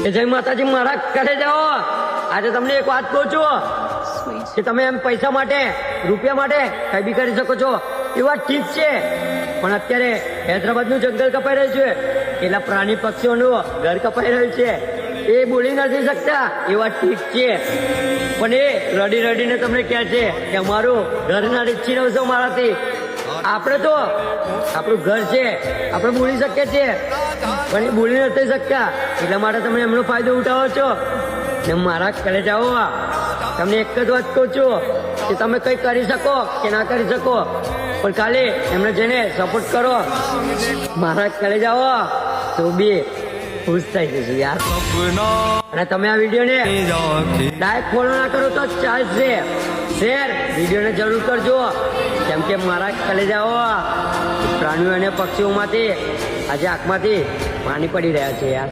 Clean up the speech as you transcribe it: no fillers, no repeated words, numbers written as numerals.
એ જય માતાજી, મારા ઘરે જાઓ. આજે તમને એક વાત કહું છું કે તમે એમ પૈસા માટે, રૂપિયા માટે કઈ બી કરી શકો છો, એ વાત ઠીક છે. પણ અત્યારે હૈદરાબાદનું જંગલ કપાઈ રહ્યું છે, એટલા પ્રાણી પક્ષીઓનું ઘર કપાઈ રહ્યું છે. એ બોલી નથી શકતા, એ વાત ઠીક છે. પણ એ રડી રડીને તમને કહે છે કે અમારું ઘર ના રીછી રહો છો મારાથી. આપણે તો આપણું ઘર છે, આપણે બોલી શકીએ છીએ, પણ એ બોલી નથી શકતા. એટલા માટે તમે એમનો ફાયદો ઉઠાવો છો. ને મારા ઘરે જાઓ. તમને એક જ વાત કહું છું કે તમે કંઈ કરી શકો કે ના કરી શકો, પણ ખાલી એમને જઈને સપોર્ટ કરો. મારા ઘરે જાઓ તો બી ખુશ થઈ જશે યાર. અને તમે આ વિડીયોને લાઈક ફોલો ના કરો તો ચાલશે, શેર વિડીયોને જરૂર કરજો. કેમ કે મારા કલેજાઓ પ્રાણીઓ અને પક્ષીઓમાંથી આજે આંખમાંથી પાણી પડી રહ્યા છે યાર.